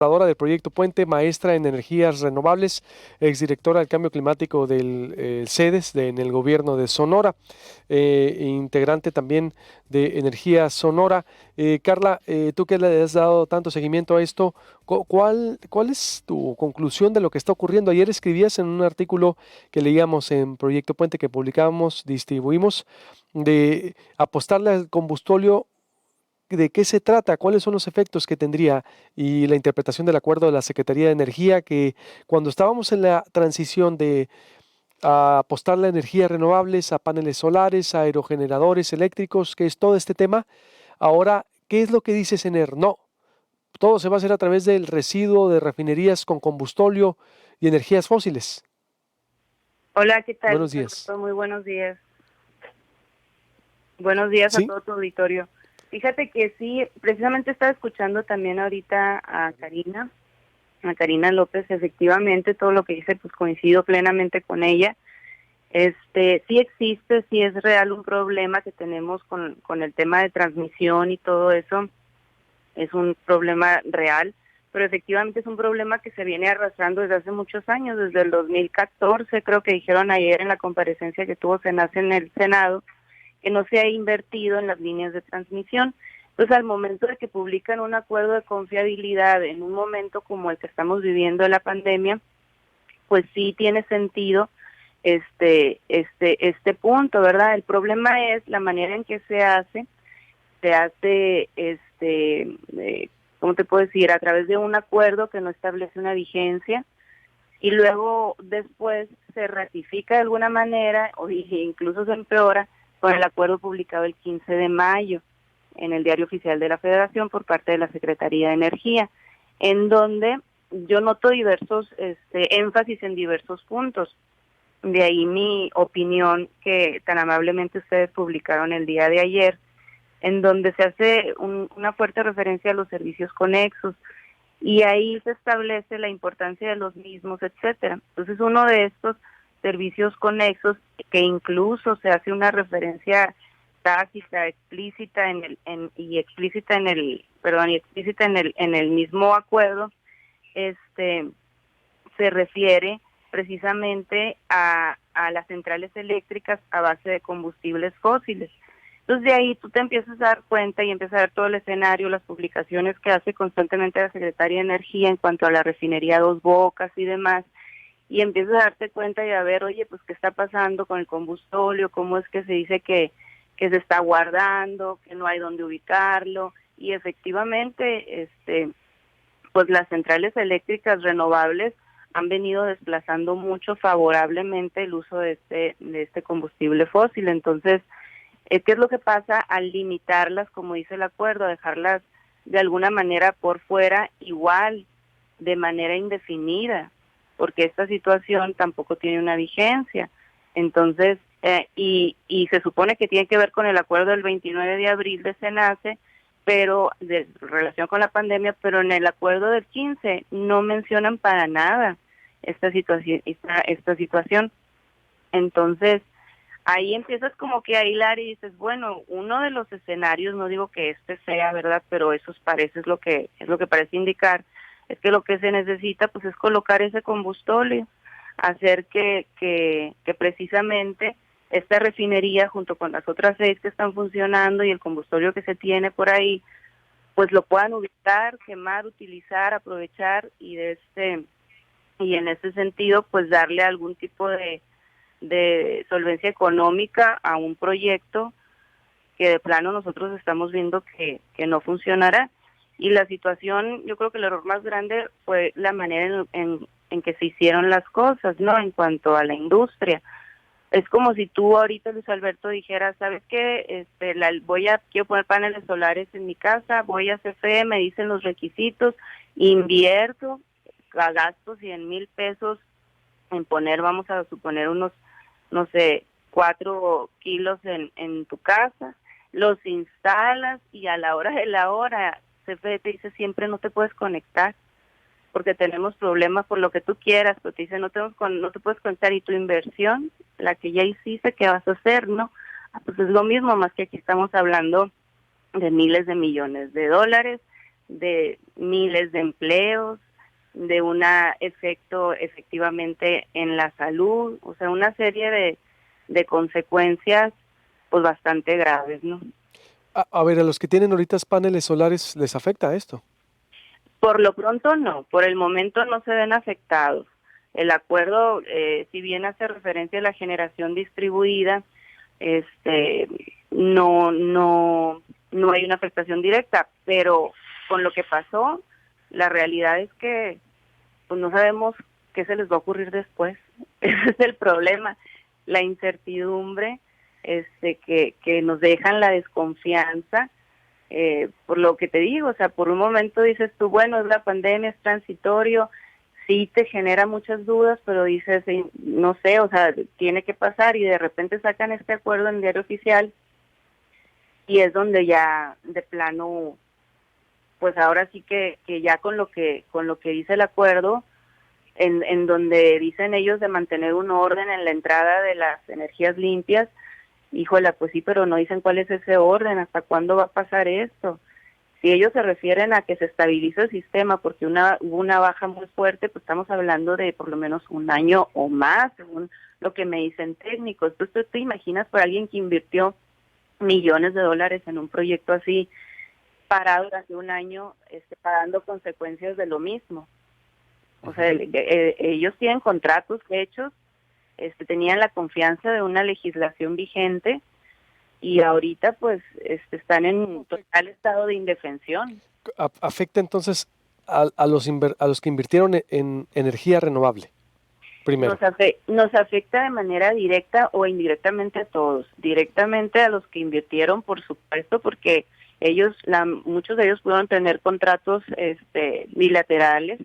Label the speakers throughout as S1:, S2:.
S1: del Proyecto Puente, maestra en energías renovables, exdirectora del cambio climático del CEDES en el gobierno de Sonora, integrante también de Energía Sonora. Carla, tú que le has dado tanto seguimiento a esto, ¿cuál es tu conclusión de lo que está ocurriendo? Ayer escribías en un artículo que leíamos en Proyecto Puente que publicábamos, distribuimos, de apostarle al combustóleo. ¿De qué se trata? ¿Cuáles son los efectos que tendría? Y la interpretación del acuerdo de la Secretaría de Energía, que cuando estábamos en la transición de apostarle a energías renovables, a paneles solares, a aerogeneradores eléctricos, que es todo este tema, ahora, ¿qué es lo que dice CENER? No, todo se va a hacer a través del residuo de refinerías con combustóleo y energías fósiles.
S2: Hola, ¿qué tal,
S1: Buenos
S2: Luis
S1: días.
S2: Alberto? Muy buenos días. Buenos días a
S1: ¿Sí?
S2: todo tu auditorio. Fíjate que sí, precisamente estaba escuchando también ahorita a Karina López. Efectivamente, todo lo que dice, pues coincido plenamente con ella. Sí existe, sí es real un problema que tenemos con el tema de transmisión y todo eso. Es un problema real, pero efectivamente es un problema que se viene arrastrando desde hace muchos años, desde el 2014, creo que dijeron ayer en la comparecencia que tuvo SENACE en el Senado, que no se ha invertido en las líneas de transmisión. Entonces, al momento de que publican un acuerdo de confiabilidad en un momento como el que estamos viviendo de la pandemia, pues sí tiene sentido este punto, ¿verdad? El problema es la manera en que se hace, ¿cómo te puedo decir? A través de un acuerdo que no establece una vigencia, y luego después se ratifica de alguna manera o incluso se empeora con el acuerdo publicado el 15 de mayo en el Diario Oficial de la Federación por parte de la Secretaría de Energía, en donde yo noto diversos énfasis en diversos puntos. De ahí mi opinión que tan amablemente ustedes publicaron el día de ayer, en donde se hace una fuerte referencia a los servicios conexos, y ahí se establece la importancia de los mismos, etcétera. Entonces, uno de estos servicios conexos, que incluso se hace una referencia tácita, explícita y explícita en el mismo acuerdo, se refiere precisamente a las centrales eléctricas a base de combustibles fósiles. Entonces de ahí tú te empiezas a dar cuenta y empiezas a ver todo el escenario, las publicaciones que hace constantemente la Secretaría de Energía en cuanto a la refinería Dos Bocas y demás, y empiezas a darte cuenta y a ver, oye, pues qué está pasando con el combustóleo, cómo es que se dice que se está guardando, que no hay dónde ubicarlo, y efectivamente, pues las centrales eléctricas renovables han venido desplazando mucho favorablemente el uso de este combustible fósil. Entonces, ¿qué es lo que pasa al limitarlas, como dice el acuerdo, a dejarlas de alguna manera por fuera, igual, de manera indefinida? Porque esta situación tampoco tiene una vigencia. Entonces, y se supone que tiene que ver con el acuerdo del 29 de abril de SENACE, pero de relación con la pandemia, pero en el acuerdo del 15 no mencionan para nada esta situación. Entonces, ahí empiezas como que a hilar y dices, bueno, uno de los escenarios, no digo que este sea, ¿verdad? Pero eso parece es lo que parece indicar, es que lo que se necesita pues es colocar ese combustóleo, hacer que precisamente esta refinería junto con las otras 6 que están funcionando y el combustóleo que se tiene por ahí, pues lo puedan ubicar, quemar, utilizar, aprovechar y en ese sentido pues darle algún tipo de solvencia económica a un proyecto que de plano nosotros estamos viendo que no funcionará. Y la situación, yo creo que el error más grande fue la manera en que se hicieron las cosas, ¿no? En cuanto a la industria. Es como si tú ahorita, Luis Alberto, dijeras, ¿sabes qué? Quiero poner paneles solares en mi casa, voy a CFE, me dicen los requisitos, invierto, gasto 100,000 pesos en poner, vamos a suponer, unos, no sé, 4 kilos en tu casa, los instalas y a la hora de la hora, CFE te dice siempre no te puedes conectar porque tenemos problemas por lo que tú quieras, pero te dice no te puedes conectar, y tu inversión, la que ya hiciste, ¿qué vas a hacer? ¿No? Pues es lo mismo, más que aquí estamos hablando de miles de millones de dólares, de miles de empleos, de un efecto efectivamente en la salud, o sea, una serie de consecuencias pues bastante graves, ¿no?
S1: A ver, a los que tienen ahorita paneles solares, ¿les afecta esto?
S2: Por lo pronto no, por el momento no se ven afectados. El acuerdo, si bien hace referencia a la generación distribuida, este, no hay una afectación directa, pero con lo que pasó, la realidad es que pues no sabemos qué se les va a ocurrir después. Ese es el problema, la incertidumbre, que nos dejan la desconfianza. Por lo que te digo, o sea, por un momento dices tú, bueno, es la pandemia, es transitorio, sí te genera muchas dudas, pero dices, no sé, o sea, tiene que pasar, y de repente sacan este acuerdo en el diario oficial y es donde ya de plano, pues ahora sí que ya con lo que dice el acuerdo, en donde dicen ellos de mantener un orden en la entrada de las energías limpias. Híjole, pues sí, pero no dicen cuál es ese orden, hasta cuándo va a pasar esto. Si ellos se refieren a que se estabilice el sistema porque hubo una baja muy fuerte, pues estamos hablando de por lo menos un año o más, según lo que me dicen técnicos. Entonces, tú te imaginas por alguien que invirtió millones de dólares en un proyecto así, parado durante un año, pagando consecuencias de lo mismo. O sea, ellos tienen contratos hechos, tenían la confianza de una legislación vigente, y ahorita pues están en total estado de indefensión.
S1: ¿Afecta entonces a los que invirtieron en energía renovable? Primero.
S2: Nos afecta de manera directa o indirectamente a todos. Directamente a los que invirtieron, por supuesto, porque muchos de ellos pudieron tener contratos bilaterales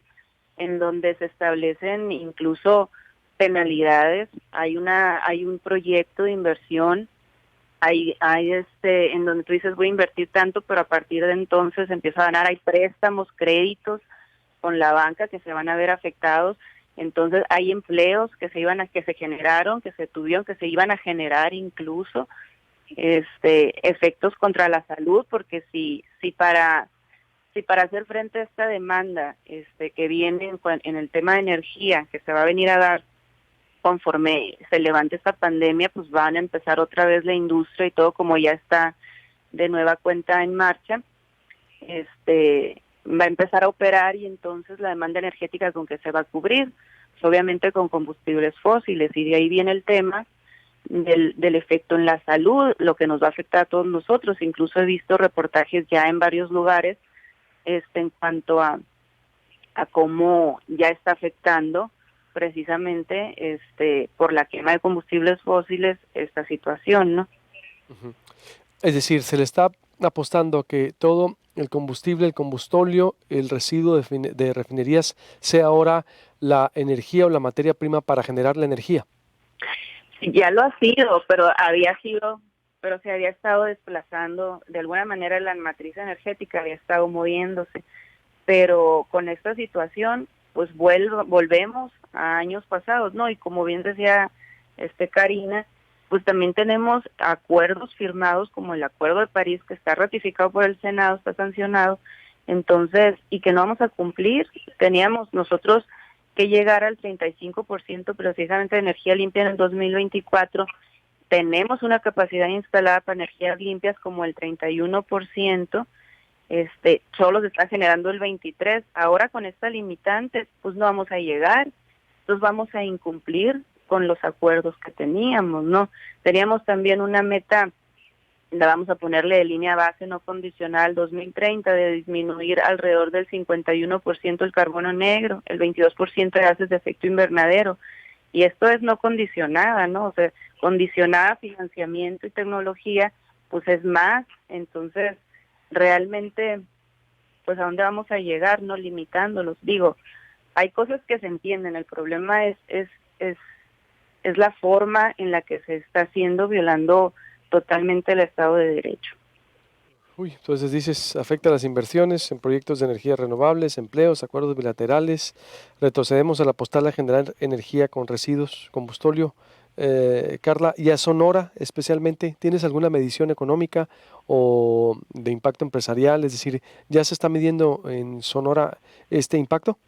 S2: en donde se establecen incluso penalidades. Hay un proyecto de inversión, hay en donde tú dices voy a invertir tanto, pero a partir de entonces empieza a ganar, hay préstamos, créditos con la banca que se van a ver afectados. Entonces hay empleos que se generaron, que se tuvieron, que se iban a generar incluso, efectos contra la salud, porque si para hacer frente a esta demanda que viene en el tema de energía, que se va a venir a dar conforme se levante esta pandemia, pues van a empezar otra vez la industria y todo, como ya está de nueva cuenta en marcha, va a empezar a operar, y entonces la demanda energética con que se va a cubrir, pues obviamente con combustibles fósiles, y de ahí viene el tema del efecto en la salud, lo que nos va a afectar a todos nosotros. Incluso he visto reportajes ya en varios lugares en cuanto a cómo ya está afectando precisamente por la quema de combustibles fósiles esta situación, ¿no?
S1: Uh-huh. Es decir, se le está apostando a que todo el combustible, el combustóleo, el residuo de refinerías sea ahora la energía o la materia prima para generar la energía.
S2: Ya lo ha sido, pero se había estado desplazando, de alguna manera la matriz energética había estado moviéndose, pero con esta situación pues volvemos a años pasados, ¿no? Y como bien decía Karina, pues también tenemos acuerdos firmados como el Acuerdo de París, que está ratificado por el Senado, está sancionado, entonces, y que no vamos a cumplir. Teníamos nosotros que llegar al 35% precisamente de energía limpia en el 2024. Tenemos una capacidad instalada para energías limpias como el 31%, solo se está generando el 23%. Ahora con esta limitante, pues no vamos a llegar, entonces vamos a incumplir con los acuerdos que teníamos, ¿no? Teníamos también una meta, la vamos a ponerle de línea base no condicional 2030, de disminuir alrededor del 51% el carbono negro, el 22% de gases de efecto invernadero, y esto es no condicionada, ¿no? O sea, condicionada a financiamiento y tecnología, pues es más. Entonces, realmente, pues a dónde vamos a llegar, no limitándolos. Digo, hay cosas que se entienden, el problema es la forma en la que se está haciendo, violando totalmente el Estado de Derecho.
S1: Uy, entonces dices, afecta las inversiones en proyectos de energías renovables, empleos, acuerdos bilaterales, retrocedemos al apostar a generar energía con residuos, combustóleo, Carla, y a Sonora especialmente, ¿tienes alguna medición económica o de impacto empresarial? Es decir, ¿ya se está midiendo en Sonora este impacto?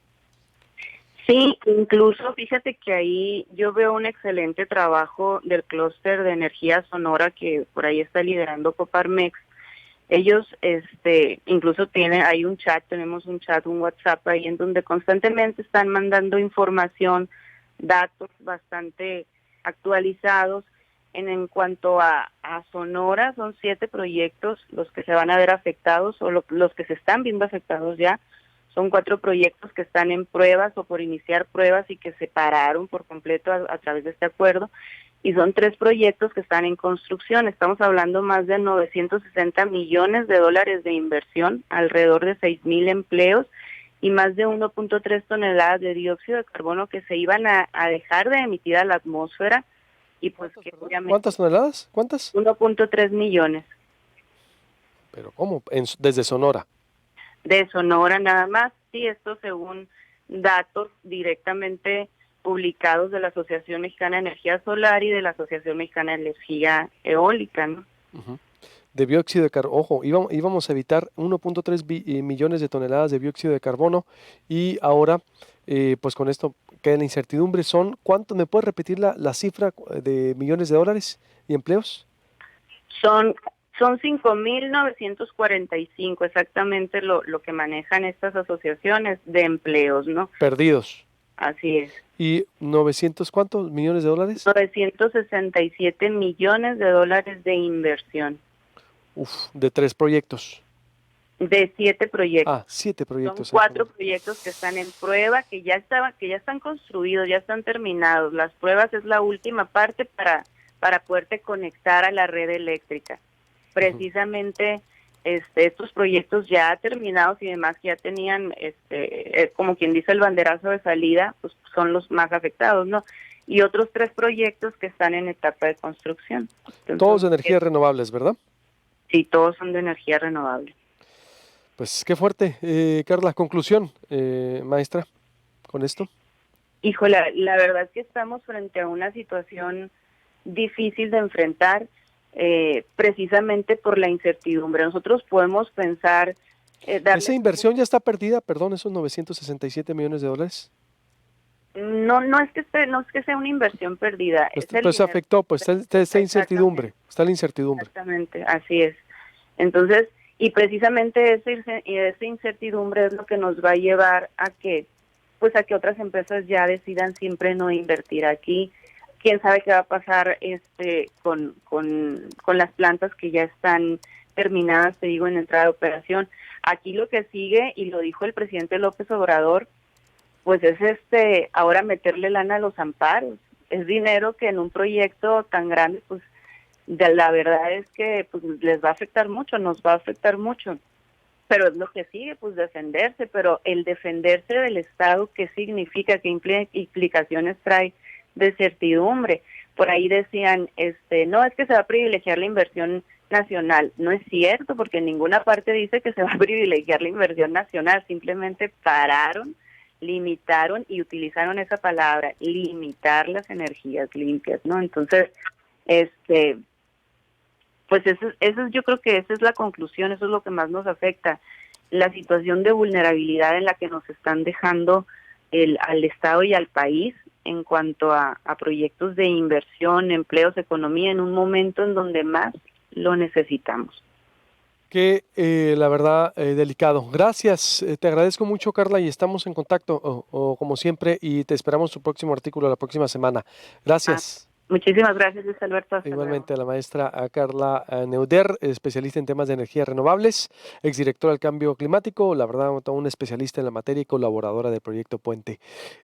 S2: Sí, incluso fíjate que ahí yo veo un excelente trabajo del clúster de energía sonora que por ahí está liderando Coparmex. Ellos, incluso hay un chat, tenemos un chat, un WhatsApp ahí en donde constantemente están mandando información, datos bastante actualizados. En cuanto a Sonora, son 7 proyectos los que se van a ver afectados o los que se están viendo afectados ya. Son 4 proyectos que están en pruebas o por iniciar pruebas y que se pararon por completo a través de este acuerdo. Y son 3 proyectos que están en construcción. Estamos hablando más de 960 millones de dólares de inversión, alrededor de 6,000 empleos y más de 1.3 toneladas de dióxido de carbono que se iban a dejar de emitir a la atmósfera. Y pues
S1: ¿Cuántas,
S2: que
S1: perdón?
S2: obviamente
S1: ¿Cuántas toneladas? ¿Cuántas?
S2: 1.3 millones
S1: Pero ¿cómo? Desde Sonora.
S2: de Sonora nada más. Sí, esto según datos directamente publicados de la Asociación Mexicana de Energía Solar y de la Asociación Mexicana de Energía Eólica, ¿no?
S1: Ujú. De dióxido de carbono, ojo, íbamos a evitar 1.3 millones de toneladas de dióxido de carbono y ahora, pues con esto queda la incertidumbre. ¿Cuánto? ¿Me puedes repetir la cifra de millones de dólares y empleos?
S2: Son, son 5,945 exactamente lo que manejan estas asociaciones de empleos, ¿no?
S1: Perdidos.
S2: Así es.
S1: ¿Y 900 cuántos millones de dólares?
S2: 967 millones de dólares de inversión
S1: Uf, de 3 proyectos.
S2: de 7 proyectos.
S1: Ah, 7
S2: Son
S1: proyectos en
S2: 4
S1: Sonora.
S2: proyectos que están en prueba, que ya están construidos, ya están terminados. Las pruebas es la última parte para poderte conectar a la red eléctrica.
S1: Ujú.
S2: Precisamente estos proyectos ya terminados y demás que ya tenían, como quien dice, el banderazo de salida, pues son los más afectados, ¿no? Y otros 3 proyectos que están en etapa de construcción.
S1: Todos de
S2: Entonces,
S1: energías renovables, ¿verdad?
S2: sí, todos son de energía renovable.
S1: Pues qué fuerte. Carla, conclusión, maestra, con esto.
S2: Híjole, la verdad es que estamos frente a una situación difícil de enfrentar, precisamente por la incertidumbre. Nosotros podemos pensar,
S1: Esa
S2: darle,
S1: inversión ya está perdida, perdón, esos 967 millones de dólares.
S2: no es que sea una inversión perdida, es el
S1: Pues se
S2: dinero.
S1: afectó, pues está
S2: Exactamente,
S1: incertidumbre, está la incertidumbre.
S2: exactamente, así es. Entonces, y precisamente esa incertidumbre es lo que nos va a llevar a que, pues a que otras empresas ya decidan siempre no invertir aquí. Quién sabe qué va a pasar con las plantas que ya están terminadas, te digo, en entrada de operación. Aquí lo que sigue, y lo dijo el presidente López Obrador, pues es ahora meterle lana a los amparos. Es dinero que en un proyecto tan grande, pues la verdad es que pues les va a afectar mucho, nos va a afectar mucho. Pero es lo que sigue, pues defenderse, pero el defenderse del Estado, ¿qué significa? ¿Qué implicaciones trae de certidumbre? Por ahí decían, no, es que se va a privilegiar la inversión nacional. No es cierto, porque en ninguna parte dice que se va a privilegiar la inversión nacional, simplemente pararon, limitaron y utilizaron esa palabra, limitar las energías limpias, ¿no? Entonces, pues yo creo que esa es la conclusión, eso es lo que más nos afecta, la situación de vulnerabilidad en la que nos están dejando al Estado y al país en cuanto a proyectos de inversión, empleos, economía, en un momento en donde más lo necesitamos.
S1: Que la verdad, delicado. Gracias, te agradezco mucho, Carla, y estamos en contacto, o como siempre, y te esperamos tu próximo artículo la próxima semana.
S2: Ah,
S1: Gracias.
S2: muchísimas gracias, Luis Alberto, hasta luego.
S1: Igualmente a la maestra Carla Neuder, especialista en temas de energías renovables, exdirectora del cambio climático, la verdad, un especialista en la materia y colaboradora del proyecto Puente.